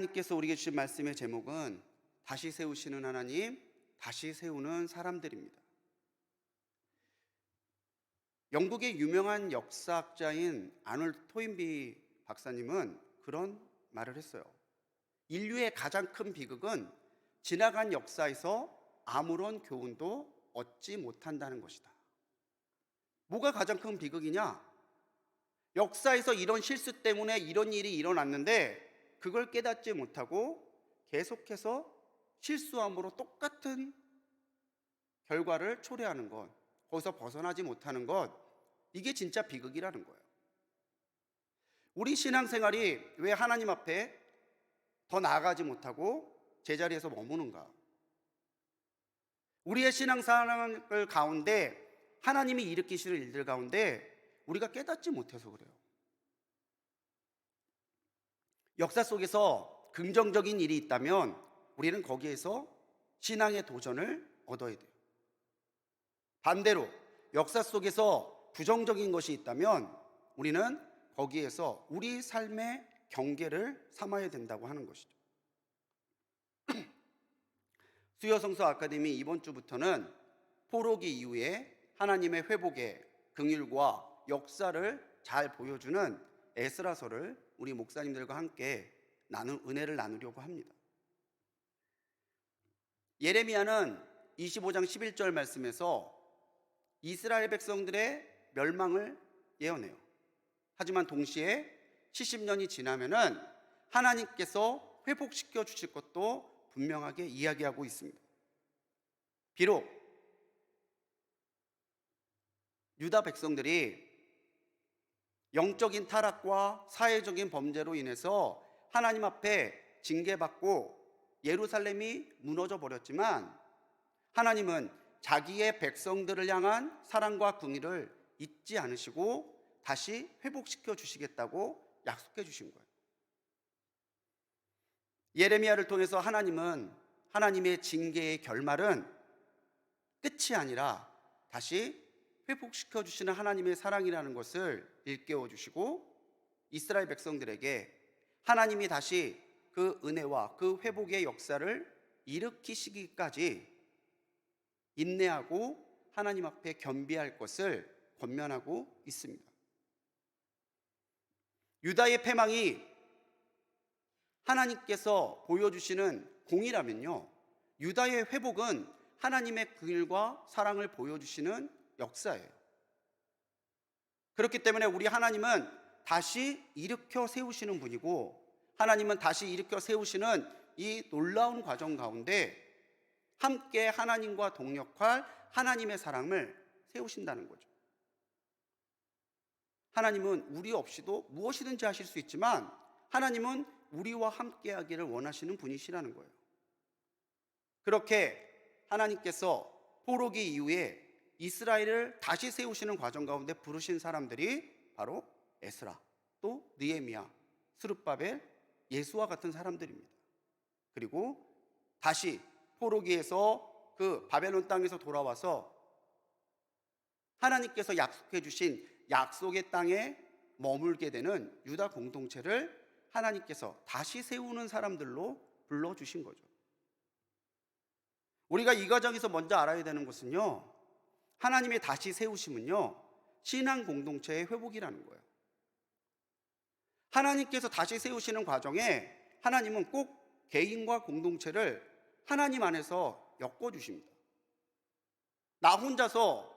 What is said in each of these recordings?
하나님께서 우리에게 주신 말씀의 제목은 다시 세우시는 하나님, 다시 세우는 사람들입니다. 영국의 유명한 역사학자인 아놀드 토인비 박사님은 그런 말을 했어요. 인류의 가장 큰 비극은 지나간 역사에서 아무런 교훈도 얻지 못한다는 것이다. 뭐가 가장 큰 비극이냐? 역사에서 이런 실수 때문에 이런 일이 일어났는데 그걸 깨닫지 못하고 계속해서 실수함으로 똑같은 결과를 초래하는 것, 거기서 벗어나지 못하는 것, 이게 진짜 비극이라는 거예요. 우리 신앙생활이 왜 하나님 앞에 더 나아가지 못하고 제자리에서 머무는가? 우리의 신앙생활 가운데 하나님이 일으키시는 일들 가운데 우리가 깨닫지 못해서 그래요. 역사 속에서 긍정적인 일이 있다면 우리는 거기에서 신앙의 도전을 얻어야 돼요. 반대로 역사 속에서 부정적인 것이 있다면 우리는 거기에서 우리 삶의 경계를 삼아야 된다고 하는 것이죠. 수요성서 아카데미 이번 주부터는 포로기 이후에 하나님의 회복의 긍휼과 역사를 잘 보여주는 에스라서를 우리 목사님들과 함께 은혜를 나누려고 합니다. 예레미야는 25장 11절 말씀에서 이스라엘 백성들의 멸망을 예언해요. 하지만 동시에 70년이 지나면은 하나님께서 회복시켜 주실 것도 분명하게 이야기하고 있습니다. 비록 유다 백성들이 영적인 타락과 사회적인 범죄로 인해서 하나님 앞에 징계받고 예루살렘이 무너져 버렸지만 하나님은 자기의 백성들을 향한 사랑과 긍휼을 잊지 않으시고 다시 회복시켜 주시겠다고 약속해 주신 거예요. 예레미야를 통해서 하나님은 하나님의 징계의 결말은 끝이 아니라 다시 회복시켜 주시는 하나님의 사랑이라는 것을 일깨워 주시고 이스라엘 백성들에게 하나님이 다시 그 은혜와 그 회복의 역사를 일으키시기까지 인내하고 하나님 앞에 겸비할 것을 권면하고 있습니다. 유다의 패망이 하나님께서 보여주시는 공이라면요, 유다의 회복은 하나님의 긍휼과 사랑을 보여주시는 역사예요. 그렇기 때문에 우리 하나님은 다시 일으켜 세우시는 분이고 하나님은 다시 일으켜 세우시는 이 놀라운 과정 가운데 함께 하나님과 동역할 하나님의 사람을 세우신다는 거죠. 하나님은 우리 없이도 무엇이든지 하실 수 있지만 하나님은 우리와 함께 하기를 원하시는 분이시라는 거예요. 그렇게 하나님께서 포로기 이후에 이스라엘을 다시 세우시는 과정 가운데 부르신 사람들이 바로 에스라, 또 느헤미야, 스룹바벨, 예수와 같은 사람들입니다. 그리고 다시 포로기에서 그 바벨론 땅에서 돌아와서 하나님께서 약속해 주신 약속의 땅에 머물게 되는 유다 공동체를 하나님께서 다시 세우는 사람들로 불러주신 거죠. 우리가 이 과정에서 먼저 알아야 되는 것은요, 하나님의 다시 세우심은요, 신앙 공동체의 회복이라는 거예요. 하나님께서 다시 세우시는 과정에 하나님은 꼭 개인과 공동체를 하나님 안에서 엮어주십니다. 나 혼자서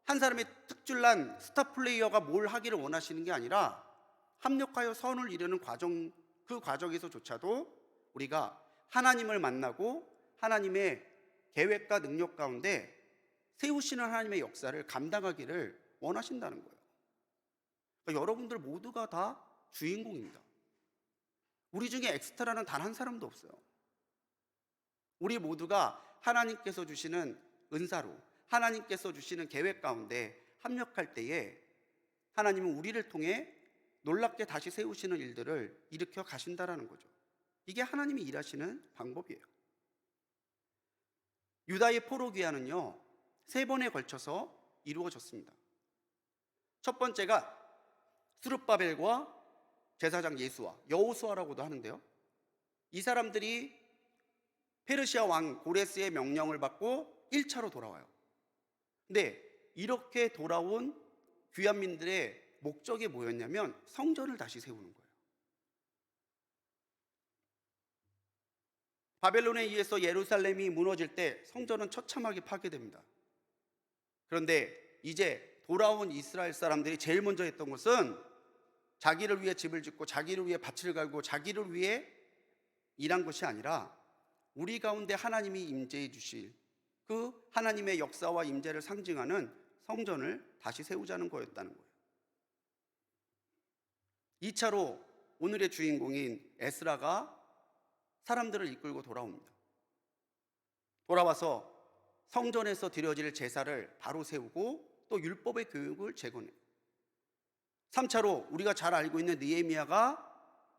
한 사람의 특출난 스타 플레이어가 뭘 하기를 원하시는 게 아니라 합력하여 선을 이루는 과정, 그 과정에서조차도 우리가 하나님을 만나고 하나님의 계획과 능력 가운데 세우시는 하나님의 역사를 감당하기를 원하신다는 거예요. 그러니까 여러분들 모두가 다 주인공입니다. 우리 중에 엑스트라는 단 한 사람도 없어요. 우리 모두가 하나님께서 주시는 은사로 하나님께서 주시는 계획 가운데 합력할 때에 하나님은 우리를 통해 놀랍게 다시 세우시는 일들을 일으켜 가신다라는 거죠. 이게 하나님이 일하시는 방법이에요. 유다의 포로기한은요 3번에 걸쳐서 이루어졌습니다. 첫 번째가 스룹바벨과 제사장 예수와 여호수아라고도 하는데요, 이 사람들이 페르시아 왕 고레스의 명령을 받고 1차로 돌아와요. 근데 이렇게 돌아온 귀환민들의 목적이 뭐였냐면 성전을 다시 세우는 거예요. 바벨론에 의해서 예루살렘이 무너질 때 성전은 처참하게 파괴됩니다. 그런데 이제 돌아온 이스라엘 사람들이 제일 먼저 했던 것은 자기를 위해 집을 짓고 자기를 위해 밭을 갈고 자기를 위해 일한 것이 아니라 우리 가운데 하나님이 임재해 주실 그 하나님의 역사와 임재를 상징하는 성전을 다시 세우자는 거였다는 거예요. 2차로 오늘의 주인공인 에스라가 사람들을 이끌고 돌아옵니다. 돌아와서 성전에서 드려질 제사를 바로 세우고 또 율법의 교육을 재건해요. 3차로 우리가 잘 알고 있는 느헤미야가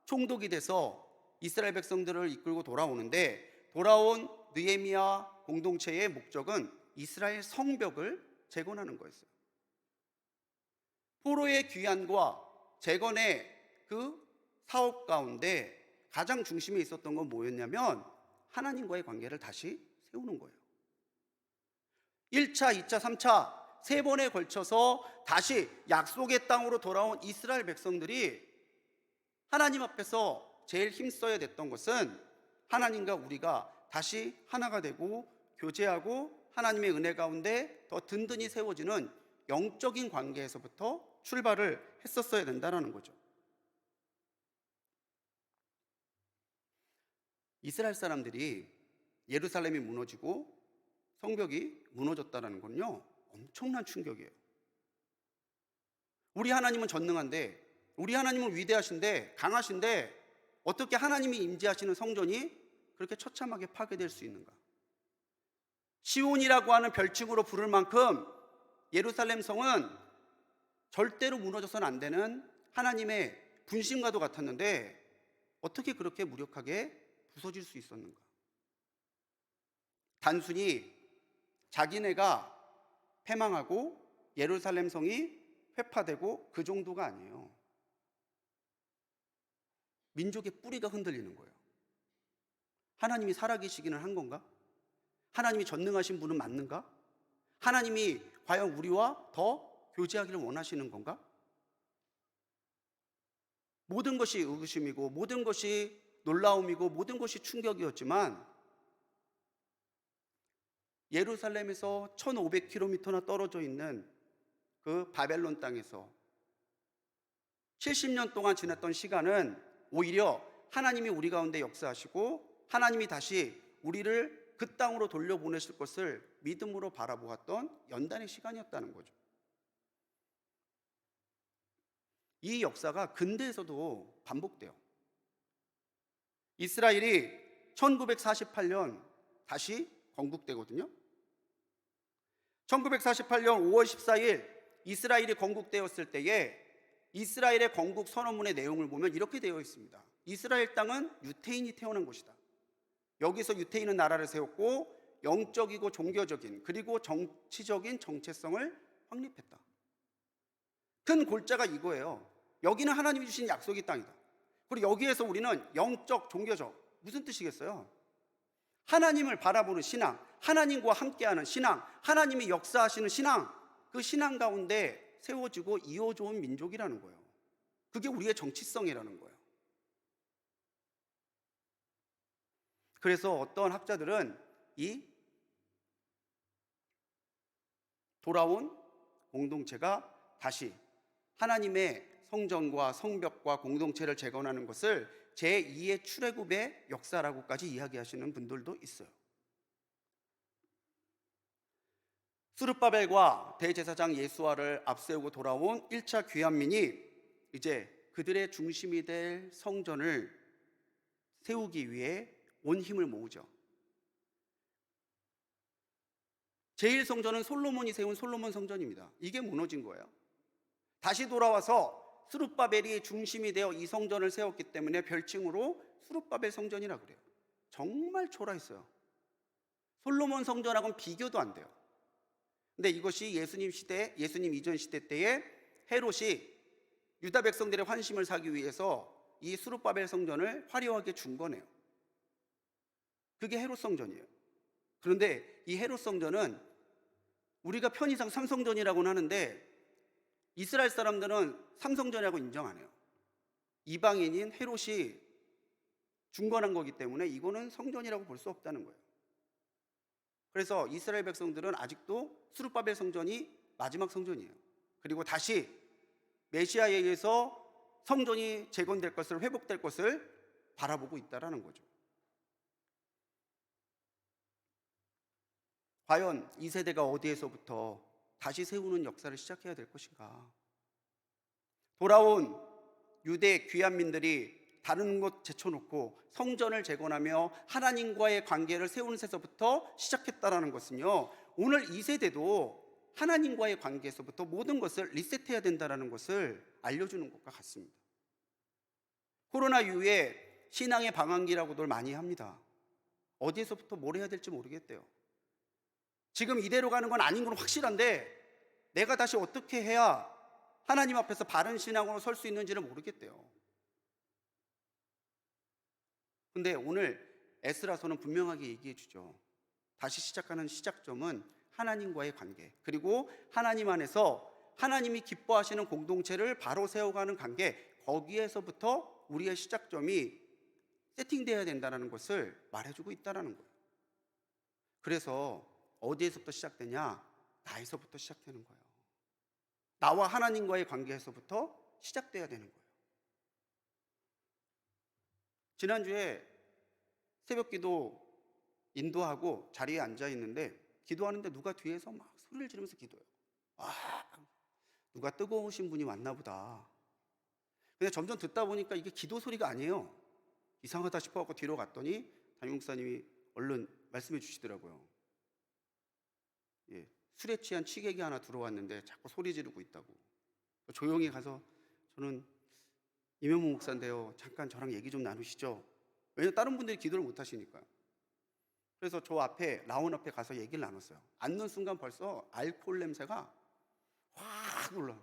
총독이 돼서 이스라엘 백성들을 이끌고 돌아오는데, 돌아온 느헤미야 공동체의 목적은 이스라엘 성벽을 재건하는 거였어요. 포로의 귀환과 재건의 그 사업 가운데 가장 중심에 있었던 건 뭐였냐면 하나님과의 관계를 다시 세우는 거예요. 1차, 2차, 3차 세 번에 걸쳐서 다시 약속의 땅으로 돌아온 이스라엘 백성들이 하나님 앞에서 제일 힘써야 됐던 것은 하나님과 우리가 다시 하나가 되고 교제하고 하나님의 은혜 가운데 더 든든히 세워지는 영적인 관계에서부터 출발을 했었어야 된다는 거죠. 이스라엘 사람들이 예루살렘이 무너지고 성벽이 무너졌다는 건요, 엄청난 충격이에요. 우리 하나님은 전능한데, 우리 하나님은 위대하신데, 강하신데 어떻게 하나님이 임재하시는 성전이 그렇게 처참하게 파괴될 수 있는가? 시온이라고 하는 별칭으로 부를 만큼 예루살렘 성은 절대로 무너져서는 안 되는 하나님의 분신과도 같았는데 어떻게 그렇게 무력하게 부서질 수 있었는가? 단순히 자기네가 패망하고 예루살렘 성이 회파되고 그 정도가 아니에요. 민족의 뿌리가 흔들리는 거예요. 하나님이 살아계시기는 한 건가? 하나님이 전능하신 분은 맞는가? 하나님이 과연 우리와 더 교제하기를 원하시는 건가? 모든 것이 의구심이고 모든 것이 놀라움이고 모든 것이 충격이었지만 예루살렘에서 1500km나 떨어져 있는 그 바벨론 땅에서 70년 동안 지났던 시간은 오히려 하나님이 우리 가운데 역사하시고 하나님이 다시 우리를 그 땅으로 돌려보내실 것을 믿음으로 바라보았던 연단의 시간이었다는 거죠. 이 역사가 근대에서도 반복돼요. 이스라엘이 1948년 다시 건국되거든요. 1948년 5월 14일 이스라엘이 건국되었을 때에 이스라엘의 건국 선언문의 내용을 보면 이렇게 되어 있습니다. 이스라엘 땅은 유태인이 태어난 곳이다. 여기서 유태인은 나라를 세웠고 영적이고 종교적인 그리고 정치적인 정체성을 확립했다. 큰 골자가 이거예요. 여기는 하나님이 주신 약속의 땅이다. 그리고 여기에서 우리는 영적, 종교적, 무슨 뜻이겠어요? 하나님을 바라보는 신앙, 하나님과 함께하는 신앙, 하나님이 역사하시는 신앙, 그 신앙 가운데 세워지고 이어져 온 민족이라는 거예요. 그게 우리의 정치성이라는 거예요. 그래서 어떤 학자들은 이 돌아온 공동체가 다시 하나님의 성전과 성벽과 공동체를 재건하는 것을 제2의 출애굽의 역사라고까지 이야기하시는 분들도 있어요. 스룹바벨과 대제사장 예수아를 앞세우고 돌아온 1차 귀환민이 이제 그들의 중심이 될 성전을 세우기 위해 온 힘을 모으죠. 제1성전은 솔로몬이 세운 솔로몬 성전입니다. 이게 무너진 거예요. 다시 돌아와서 스룹바벨이 중심이 되어 이 성전을 세웠기 때문에 별칭으로 스룹바벨 성전이라고 그래요. 정말 초라했어요. 솔로몬 성전하고는 비교도 안 돼요. 근데 이것이 예수님 시대, 예수님 이전 시대 때에 헤롯이 유다 백성들의 환심을 사기 위해서 이 스룹바벨 성전을 화려하게 준 거네요. 그게 헤롯성전이에요. 그런데 이 헤롯성전은 우리가 편의상 삼성전이라고는 하는데 이스라엘 사람들은 삼성전이라고 인정 안 해요. 이방인인 헤롯이 중건한 거기 때문에 이거는 성전이라고 볼 수 없다는 거예요. 그래서 이스라엘 백성들은 아직도 스룹바벨 성전이 마지막 성전이에요. 그리고 다시 메시아에 의해서 성전이 재건될 것을, 회복될 것을 바라보고 있다라는 거죠. 과연 이 세대가 어디에서부터 다시 세우는 역사를 시작해야 될 것인가? 돌아온 유대 귀한민들이 다른 곳 제쳐놓고 성전을 재건하며 하나님과의 관계를 세우는 데서부터 시작했다는 것은요, 오늘 이 세대도 하나님과의 관계에서부터 모든 것을 리셋해야 된다는 것을 알려주는 것과 같습니다. 코로나 이후에 신앙의 방황기라고들 많이 합니다. 어디에서부터 뭘 해야 될지 모르겠대요. 지금 이대로 가는 건 아닌 건 확실한데 내가 다시 어떻게 해야 하나님 앞에서 바른 신앙으로 설 수 있는지를 모르겠대요. 근데 오늘 에스라서는 분명하게 얘기해 주죠. 다시 시작하는 시작점은 하나님과의 관계, 그리고 하나님 안에서 하나님이 기뻐하시는 공동체를 바로 세워가는 관계, 거기에서부터 우리의 시작점이 세팅되어야 된다는 것을 말해주고 있다는 거예요. 그래서 어디에서부터 시작되냐? 나에서부터 시작되는 거예요. 나와 하나님과의 관계에서부터 시작돼야 되는 거예요. 지난주에 새벽기도 인도하고 자리에 앉아 있는데 기도하는데 누가 뒤에서 막 소리를 지르면서 기도해요. 누가 뜨거우신 분이 왔나 보다. 근데 점점 듣다 보니까 이게 기도 소리가 아니에요. 이상하다 싶어서 뒤로 갔더니 담임 목사님이 얼른 말씀해 주시더라고요. 술에 취한 취객이 하나 들어왔는데 자꾸 소리 지르고 있다고. 조용히 가서 저는 임현무 목사인데요, 잠깐 저랑 얘기 좀 나누시죠. 왜냐면 다른 분들이 기도를 못 하시니까요. 그래서 저 앞에 라운 앞에 가서 얘기를 나눴어요. 앉는 순간 벌써 알코올 냄새가 확 올라.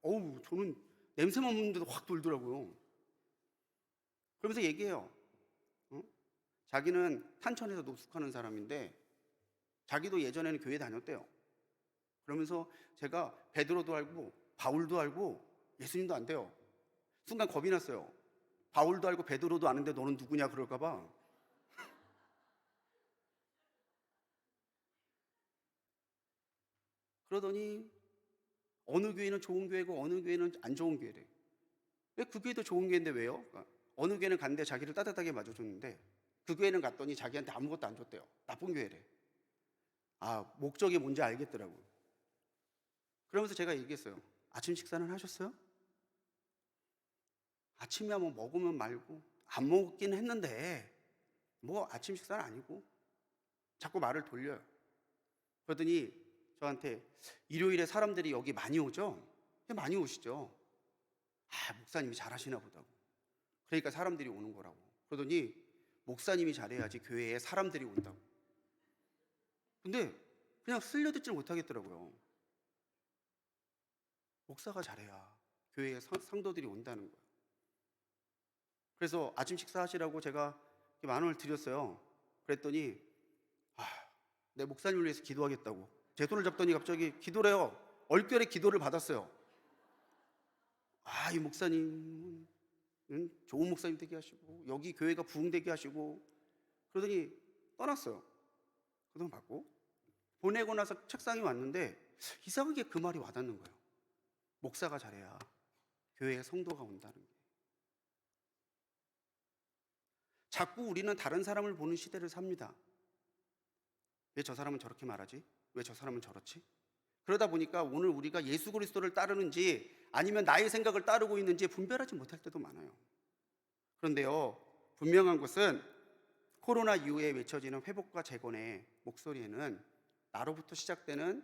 저는 냄새만 맡는데도 확 돌더라고요. 그러면서 얘기해요. 자기는 탄천에서 노숙하는 사람인데 자기도 예전에는 교회 다녔대요. 그러면서 제가 베드로도 알고 바울도 알고 예수님도 안 돼요. 순간 겁이 났어요. 바울도 알고 베드로도 아는데 너는 누구냐 그럴까 봐. 그러더니 어느 교회는 좋은 교회고 어느 교회는 안 좋은 교회래. 왜 그 교회도 좋은 교회인데 왜요? 그러니까 어느 교회는 갔는데 자기를 따뜻하게 맞아줬는데 그 교회는 갔더니 자기한테 아무것도 안 줬대요. 나쁜 교회래. 목적이 뭔지 알겠더라고요. 그러면서 제가 얘기했어요. 아침 식사는 하셨어요? 아침에 뭐 먹으면 말고 안 먹긴 했는데 뭐 아침 식사는 아니고 자꾸 말을 돌려요. 그러더니 저한테 일요일에 사람들이 여기 많이 오죠? 많이 오시죠? 목사님이 잘하시나 보다고. 그러니까 사람들이 오는 거라고. 그러더니 목사님이 잘해야지 교회에 사람들이 온다고. 근데 그냥 쓸려듣지를 못하겠더라고요. 목사가 잘해야 교회에 성도들이 온다는 거예요. 그래서 아침 식사하시라고 제가 10,000원을 드렸어요. 그랬더니 내 목사님을 위해서 기도하겠다고 제 손을 잡더니 갑자기 기도를 해요. 얼결에 기도를 받았어요. 이 목사님은 좋은 목사님 되게 하시고 여기 교회가 부흥되게 하시고. 그러더니 떠났어요. 그 돈 받고 보내고 나서 책상에 왔는데 이상하게 그 말이 와닿는 거예요. 목사가 잘해야 교회에 성도가 온다는 게. 자꾸 우리는 다른 사람을 보는 시대를 삽니다. 왜 저 사람은 저렇게 말하지? 왜 저 사람은 저렇지? 그러다 보니까 오늘 우리가 예수 그리스도를 따르는지 아니면 나의 생각을 따르고 있는지 분별하지 못할 때도 많아요. 그런데요, 분명한 것은 코로나 이후에 외쳐지는 회복과 재건의 목소리에는 나로부터 시작되는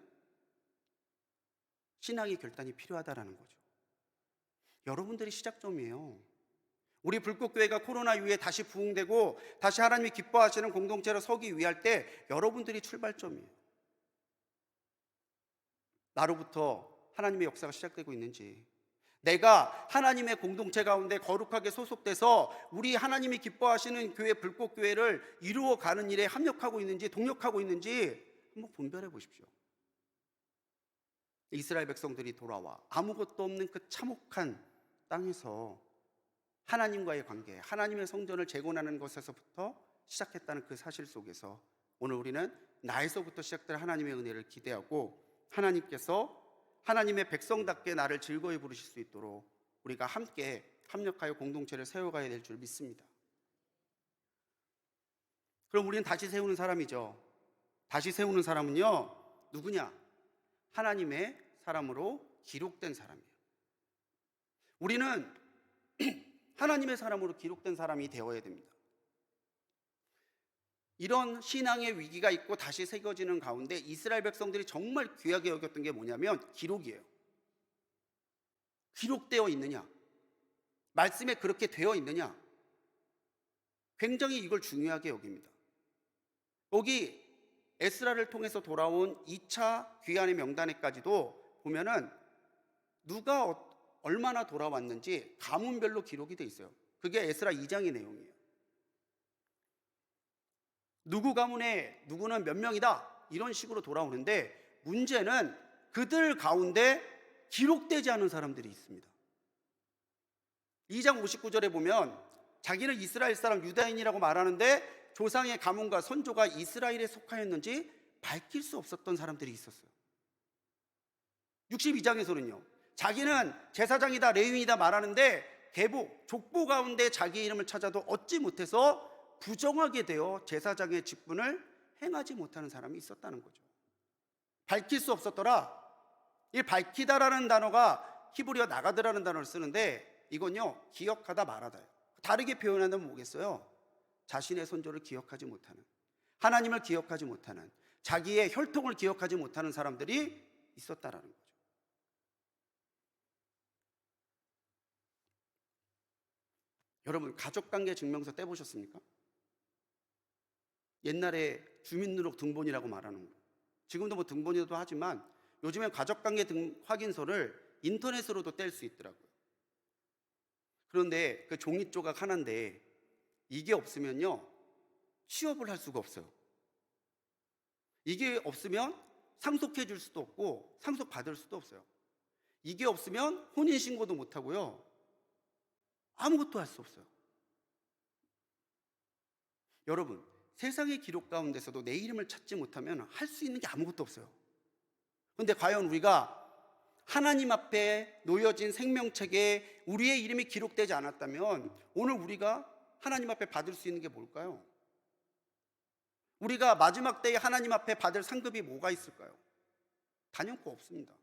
신앙의 결단이 필요하다는 거죠. 여러분들이 시작점이에요. 우리 불꽃교회가 코로나 이후에 다시 부흥되고 다시 하나님이 기뻐하시는 공동체로 서기 위할 때 여러분들이 출발점이에요. 나로부터 하나님의 역사가 시작되고 있는지, 내가 하나님의 공동체 가운데 거룩하게 소속돼서 우리 하나님이 기뻐하시는 교회, 불꽃교회를 이루어가는 일에 합력하고 있는지 동력하고 있는지 한번 분별해 보십시오. 이스라엘 백성들이 돌아와 아무것도 없는 그 참혹한 땅에서 하나님과의 관계, 하나님의 성전을 재건하는 것에서부터 시작했다는 그 사실 속에서 오늘 우리는 나에서부터 시작될 하나님의 은혜를 기대하고 하나님께서 하나님의 백성답게 나를 즐거이 부르실 수 있도록 우리가 함께 합력하여 공동체를 세워가야 될 줄 믿습니다. 그럼 우리는 다시 세우는 사람이죠. 다시 세우는 사람은요, 누구냐? 하나님의 사람으로 기록된 사람이에요. 우리는 하나님의 사람으로 기록된 사람이 되어야 됩니다. 이런 신앙의 위기가 있고 다시 새겨지는 가운데 이스라엘 백성들이 정말 귀하게 여겼던 게 뭐냐면 기록이에요. 기록되어 있느냐? 말씀에 그렇게 되어 있느냐? 굉장히 이걸 중요하게 여깁니다. 여기 에스라를 통해서 돌아온 2차 귀환의 명단에까지도 보면은 누가 얼마나 돌아왔는지 가문별로 기록이 돼 있어요. 그게 에스라 2장의 내용이에요. 누구 가문에 누구는 몇 명이다 이런 식으로 돌아오는데 문제는 그들 가운데 기록되지 않은 사람들이 있습니다. 2장 59절에 보면 자기는 이스라엘 사람 유다인이라고 말하는데 조상의 가문과 선조가 이스라엘에 속하였는지 밝힐 수 없었던 사람들이 있었어요. 62장에서는요 자기는 제사장이다 레위인이다 말하는데 계보, 족보 가운데 자기 이름을 찾아도 얻지 못해서 부정하게 되어 제사장의 직분을 행하지 못하는 사람이 있었다는 거죠. 밝힐 수 없었더라. 이 밝히다라는 단어가 히브리어 나가드라는 단어를 쓰는데 이건요 기억하다 말하다예요. 다르게 표현하면 뭐겠어요? 자신의 선조를 기억하지 못하는, 하나님을 기억하지 못하는, 자기의 혈통을 기억하지 못하는 사람들이 있었다라는 거죠. 여러분 가족관계 증명서 떼보셨습니까? 옛날에 주민등록 등본이라고 말하는 거, 지금도 뭐 등본이라도 하지만 요즘엔 가족관계 확인서를 인터넷으로도 뗄 수 있더라고요. 그런데 그 종이 조각 하나인데 이게 없으면요 취업을 할 수가 없어요. 이게 없으면 상속해 줄 수도 없고 상속 받을 수도 없어요. 이게 없으면 혼인신고도 못하고요 아무것도 할 수 없어요. 여러분 세상의 기록 가운데서도 내 이름을 찾지 못하면 할 수 있는 게 아무것도 없어요. 그런데 과연 우리가 하나님 앞에 놓여진 생명책에 우리의 이름이 기록되지 않았다면 오늘 우리가 하나님 앞에 받을 수 있는 게 뭘까요? 우리가 마지막 때에 하나님 앞에 받을 상급이 뭐가 있을까요? 단연코 없습니다.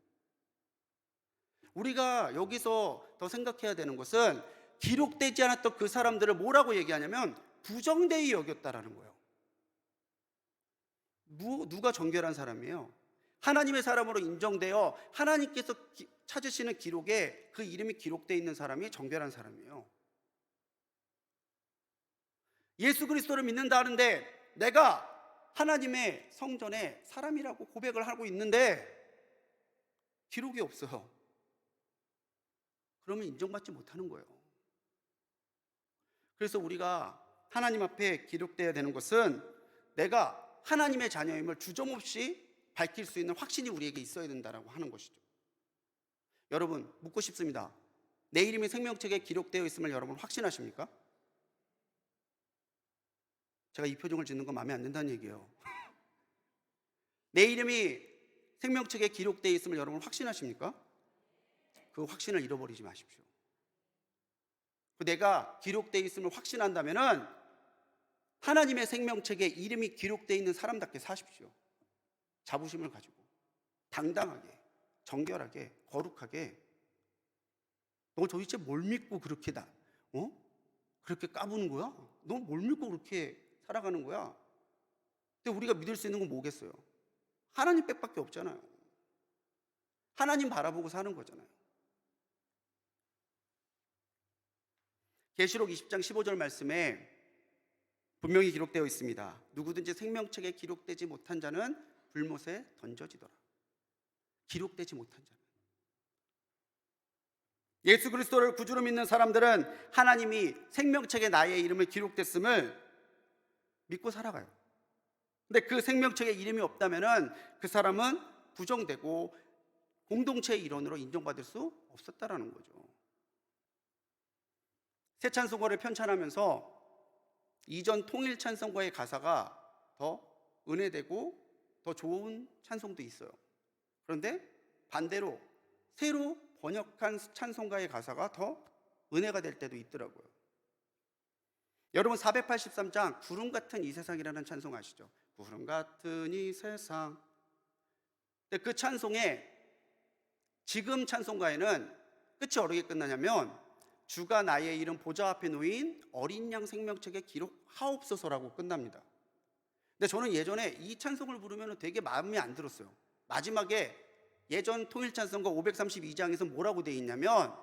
우리가 여기서 더 생각해야 되는 것은 기록되지 않았던 그 사람들을 뭐라고 얘기하냐면 부정되이 여겼다라는 거예요. 누가 정결한 사람이에요? 하나님의 사람으로 인정되어 하나님께서 찾으시는 기록에 그 이름이 기록되어 있는 사람이 정결한 사람이에요. 예수 그리스도를 믿는다 하는데 내가 하나님의 성전에 사람이라고 고백을 하고 있는데 기록이 없어요. 그러면 인정받지 못하는 거예요. 그래서 우리가 하나님 앞에 기록되어야 되는 것은 내가 하나님의 자녀임을 주저없이 밝힐 수 있는 확신이 우리에게 있어야 된다고 하는 것이죠. 여러분 묻고 싶습니다. 내 이름이 생명책에 기록되어 있음을 여러분 확신하십니까? 제가 이 표정을 짓는 건 마음에 안 든다는 얘기예요. 내 이름이 생명책에 기록되어 있음을 여러분 확신하십니까? 그 확신을 잃어버리지 마십시오. 내가 기록되어 있음을 확신한다면은 하나님의 생명책에 이름이 기록되어 있는 사람답게 사십시오. 자부심을 가지고 당당하게, 정결하게, 거룩하게. 너 도대체 뭘 믿고 그렇게 그렇게 까부는 거야? 너 뭘 믿고 그렇게 살아가는 거야? 근데 우리가 믿을 수 있는 건 뭐겠어요? 하나님 빽밖에 없잖아요. 하나님 바라보고 사는 거잖아요. 계시록 20장 15절 말씀에 분명히 기록되어 있습니다. 누구든지 생명책에 기록되지 못한 자는 불못에 던져지더라. 기록되지 못한 자는. 예수 그리스도를 구주로 믿는 사람들은 하나님이 생명책에 나의 이름을 기록됐음을 믿고 살아가요. 근데 그 생명책에 이름이 없다면은 그 사람은 부정되고 공동체의 일원으로 인정받을 수 없었다라는 거죠. 새 찬송가를 편찬하면서 이전 통일 찬송가의 가사가 더 은혜되고 더 좋은 찬송도 있어요. 그런데 반대로 새로 번역한 찬송가의 가사가 더 은혜가 될 때도 있더라고요. 여러분 483장 구름 같은 이 세상이라는 찬송 아시죠? 구름 같은 이 세상. 근데 그 찬송에 지금 찬송가에는 끝이 어떻게 끝나냐면 주가 나의 이름 보좌 앞에 놓인 어린 양 생명책에 기록하옵소서라고 끝납니다. 근데 저는 예전에 이 찬송을 부르면 되게 마음이 안 들었어요. 마지막에 예전 통일 찬송가 532장에서 뭐라고 되어 있냐면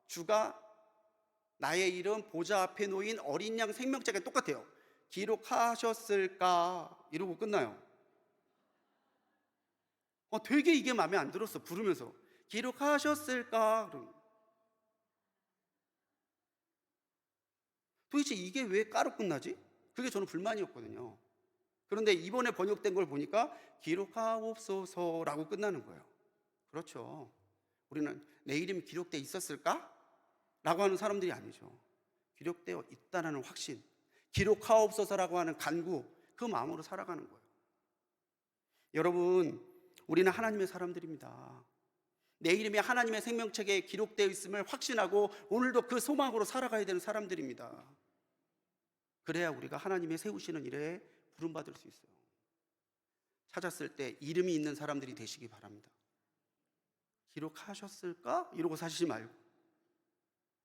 주가 나의 이름 보좌 앞에 놓인 어린 양 생명책에 똑같아요. 기록하셨을까 이러고 끝나요. 되게 이게 마음에 안 들었어. 부르면서 기록하셨을까 그럼. 도대체 이게 왜 까로 끝나지? 그게 저는 불만이었거든요. 그런데 이번에 번역된 걸 보니까 기록하옵소서라고 끝나는 거예요. 그렇죠. 우리는 내 이름이 기록되어 있었을까? 라고 하는 사람들이 아니죠. 기록되어 있다는 확신, 기록하옵소서라고 하는 간구, 그 마음으로 살아가는 거예요. 여러분, 우리는 하나님의 사람들입니다. 내 이름이 하나님의 생명책에 기록되어 있음을 확신하고 오늘도 그 소망으로 살아가야 되는 사람들입니다. 그래야 우리가 하나님의 세우시는 일에 부름받을 수 있어요. 찾았을 때 이름이 있는 사람들이 되시기 바랍니다. 기록하셨을까? 이러고 사시지 말고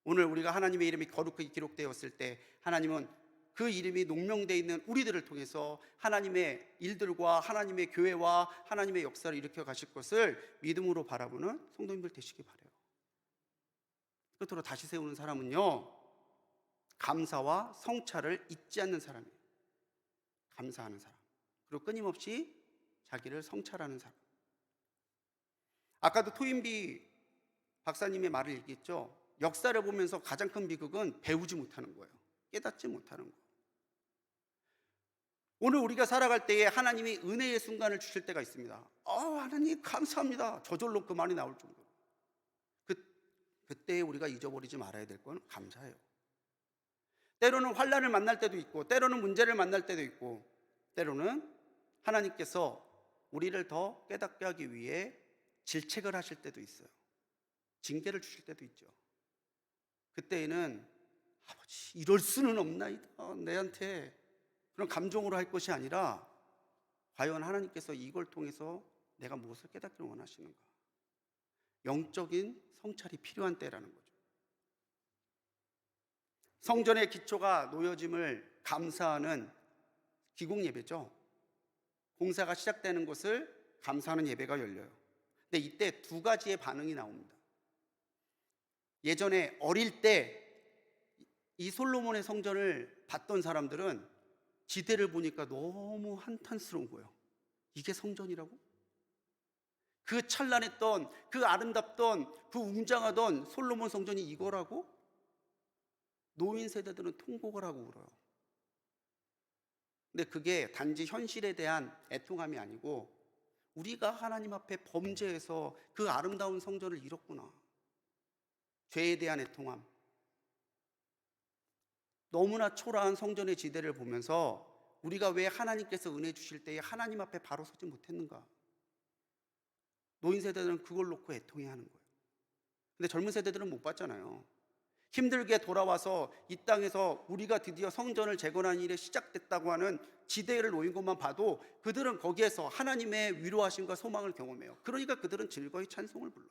오늘 우리가 하나님의 이름이 거룩하게 기록되었을 때 하나님은 그 이름이 농명되어 있는 우리들을 통해서 하나님의 일들과 하나님의 교회와 하나님의 역사를 일으켜 가실 것을 믿음으로 바라보는 성도님들 되시기 바라요. 끝으로 다시 세우는 사람은요, 감사와 성찰을 잊지 않는 사람이에요. 감사하는 사람, 그리고 끊임없이 자기를 성찰하는 사람. 아까도 토인비 박사님의 말을 얘기했죠. 역사를 보면서 가장 큰 비극은 배우지 못하는 거예요. 깨닫지 못하는 거. 오늘 우리가 살아갈 때에 하나님이 은혜의 순간을 주실 때가 있습니다. 하나님 감사합니다. 저절로 그 말이 나올 정도로. 그때 우리가 잊어버리지 말아야 될 건 감사예요. 때로는 환난을 만날 때도 있고, 때로는 문제를 만날 때도 있고, 때로는 하나님께서 우리를 더 깨닫게 하기 위해 질책을 하실 때도 있어요. 징계를 주실 때도 있죠. 그때에는 아버지 이럴 수는 없나이다, 내한테 그런 감정으로 할 것이 아니라 과연 하나님께서 이걸 통해서 내가 무엇을 깨닫기를 원하시는가, 영적인 성찰이 필요한 때라는 거죠. 성전의 기초가 놓여짐을 감사하는 기공 예배죠. 공사가 시작되는 것을 감사하는 예배가 열려요. 근데 이때 두 가지의 반응이 나옵니다. 예전에 어릴 때 이 솔로몬의 성전을 봤던 사람들은 지대를 보니까 너무 한탄스러운 거예요. 이게 성전이라고? 그 찬란했던, 그 아름답던, 그 웅장하던 솔로몬 성전이 이거라고? 노인 세대들은 통곡을 하고 울어요. 근데 그게 단지 현실에 대한 애통함이 아니고 우리가 하나님 앞에 범죄해서 그 아름다운 성전을 잃었구나, 죄에 대한 애통함. 너무나 초라한 성전의 지대를 보면서 우리가 왜 하나님께서 은혜 주실 때에 하나님 앞에 바로 서지 못했는가. 노인 세대들은 그걸 놓고 애통해 하는 거예요. 근데 젊은 세대들은 못 봤잖아요. 힘들게 돌아와서 이 땅에서 우리가 드디어 성전을 재건하는 일에 시작됐다고 하는 지대를 놓인 것만 봐도 그들은 거기에서 하나님의 위로하심과 소망을 경험해요. 그러니까 그들은 즐거이 찬송을 불러요.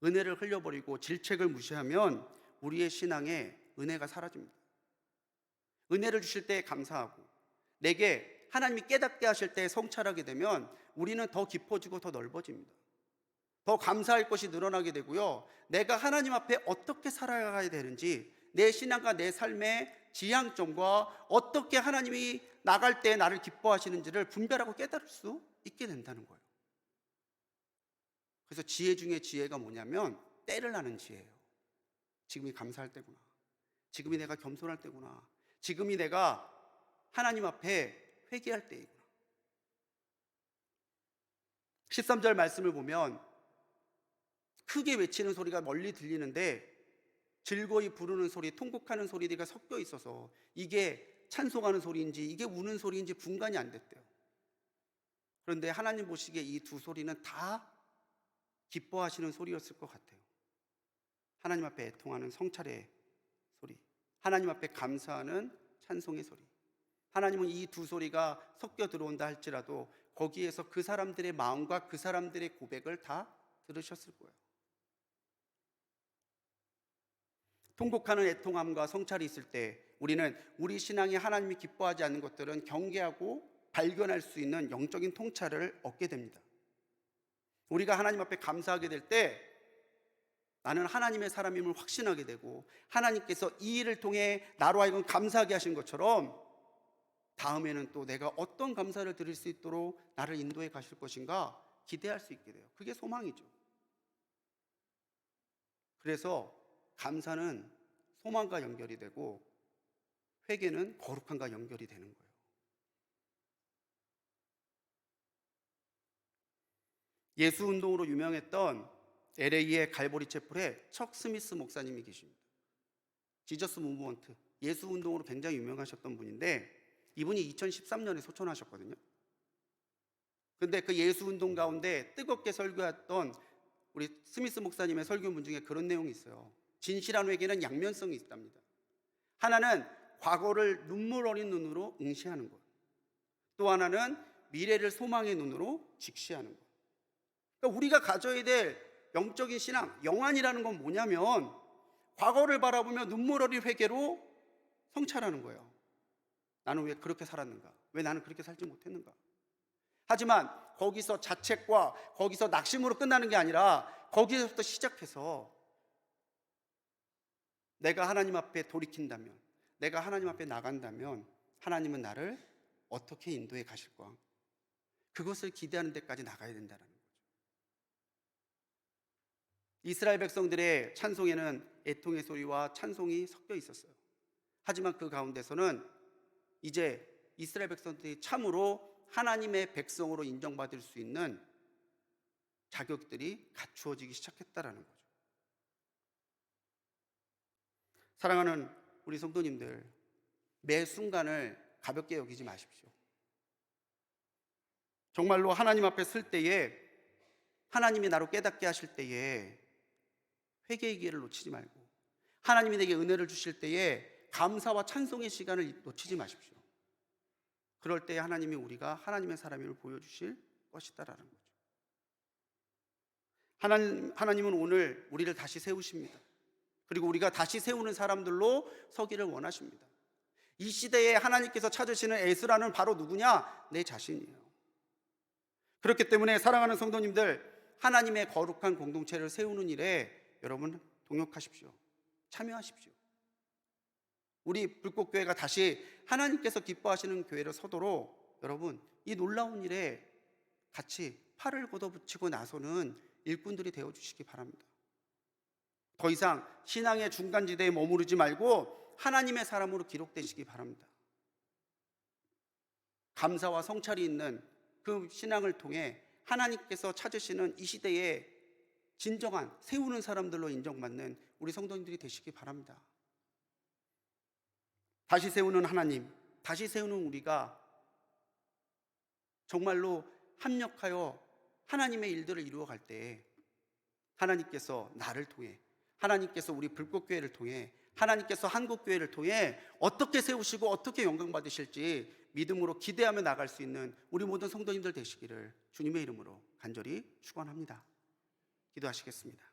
은혜를 흘려버리고 질책을 무시하면 우리의 신앙에 은혜가 사라집니다. 은혜를 주실 때 감사하고 내게 하나님이 깨닫게 하실 때 성찰하게 되면 우리는 더 깊어지고 더 넓어집니다. 더 감사할 것이 늘어나게 되고요, 내가 하나님 앞에 어떻게 살아가야 되는지, 내 신앙과 내 삶의 지향점과 어떻게 하나님이 나갈 때 나를 기뻐하시는지를 분별하고 깨달을 수 있게 된다는 거예요. 그래서 지혜 중에 지혜가 뭐냐면 때를 아는 지혜예요. 지금이 감사할 때구나. 지금이 내가 겸손할 때구나. 지금이 내가 하나님 앞에 회개할 때이구나. 13절 말씀을 보면 크게 외치는 소리가 멀리 들리는데 즐거이 부르는 소리, 통곡하는 소리가 섞여 있어서 이게 찬송하는 소리인지 이게 우는 소리인지 분간이 안 됐대요. 그런데 하나님 보시기에 이 두 소리는 다 기뻐하시는 소리였을 것 같아요. 하나님 앞에 애통하는 성찰의 소리, 하나님 앞에 감사하는 찬송의 소리. 하나님은 이 두 소리가 섞여 들어온다 할지라도 거기에서 그 사람들의 마음과 그 사람들의 고백을 다 들으셨을 거예요. 통곡하는 애통함과 성찰이 있을 때 우리는 우리 신앙이 하나님이 기뻐하지 않는 것들은 경계하고 발견할 수 있는 영적인 통찰을 얻게 됩니다. 우리가 하나님 앞에 감사하게 될 때 나는 하나님의 사람임을 확신하게 되고 하나님께서 이 일을 통해 나로 하여금 감사하게 하신 것처럼 다음에는 또 내가 어떤 감사를 드릴 수 있도록 나를 인도해 가실 것인가 기대할 수 있게 돼요. 그게 소망이죠. 그래서 감사는 소망과 연결이 되고 회개는 거룩함과 연결이 되는 거예요. 예수운동으로 유명했던 LA의 갈보리 채플에 척 스미스 목사님이 계십니다. 지저스 무브먼트, 예수운동으로 굉장히 유명하셨던 분인데 이분이 2013년에 소천하셨거든요. 근데 그 예수운동 가운데 뜨겁게 설교했던 우리 스미스 목사님의 설교문 중에 그런 내용이 있어요. 진실한 회개는 양면성이 있답니다. 하나는 과거를 눈물 어린 눈으로 응시하는 것, 또 하나는 미래를 소망의 눈으로 직시하는 것. 그러니까 우리가 가져야 될 영적인 신앙, 영안이라는 건 뭐냐면 과거를 바라보며 눈물 어린 회개로 성찰하는 거예요. 나는 왜 그렇게 살았는가? 왜 나는 그렇게 살지 못했는가? 하지만 거기서 자책과 거기서 낙심으로 끝나는 게 아니라 거기서부터 시작해서 내가 하나님 앞에 돌이킨다면, 내가 하나님 앞에 나간다면 하나님은 나를 어떻게 인도해 가실까? 그것을 기대하는 데까지 나가야 된다는 거죠. 이스라엘 백성들의 찬송에는 애통의 소리와 찬송이 섞여 있었어요. 하지만 그 가운데서는 이제 이스라엘 백성들이 참으로 하나님의 백성으로 인정받을 수 있는 자격들이 갖추어지기 시작했다라는 거죠. 사랑하는 우리 성도님들, 매 순간을 가볍게 여기지 마십시오. 정말로 하나님 앞에 설 때에 하나님이 나로 깨닫게 하실 때에 회개의 기회를 놓치지 말고 하나님이 내게 은혜를 주실 때에 감사와 찬송의 시간을 놓치지 마십시오. 그럴 때 하나님이 우리가 하나님의 사람임을 보여주실 것이다라는 거죠. 하나님은 오늘 우리를 다시 세우십니다. 그리고 우리가 다시 세우는 사람들로 서기를 원하십니다. 이 시대에 하나님께서 찾으시는 에스라는 바로 누구냐? 내 자신이에요. 그렇기 때문에 사랑하는 성도님들, 하나님의 거룩한 공동체를 세우는 일에 여러분 동역하십시오. 참여하십시오. 우리 불꽃교회가 다시 하나님께서 기뻐하시는 교회로 서도록 여러분 이 놀라운 일에 같이 팔을 걷어붙이고 나서는 일꾼들이 되어주시기 바랍니다. 더 이상 신앙의 중간지대에 머무르지 말고 하나님의 사람으로 기록되시기 바랍니다. 감사와 성찰이 있는 그 신앙을 통해 하나님께서 찾으시는 이 시대에 진정한 세우는 사람들로 인정받는 우리 성도님들이 되시기 바랍니다. 다시 세우는 하나님, 다시 세우는 우리가 정말로 합력하여 하나님의 일들을 이루어갈 때 하나님께서 나를 통해, 하나님께서 우리 불꽃교회를 통해, 하나님께서 한국교회를 통해 어떻게 세우시고 어떻게 영광 받으실지 믿음으로 기대하며 나갈 수 있는 우리 모든 성도님들 되시기를 주님의 이름으로 간절히 축원합니다. 기도하시겠습니다.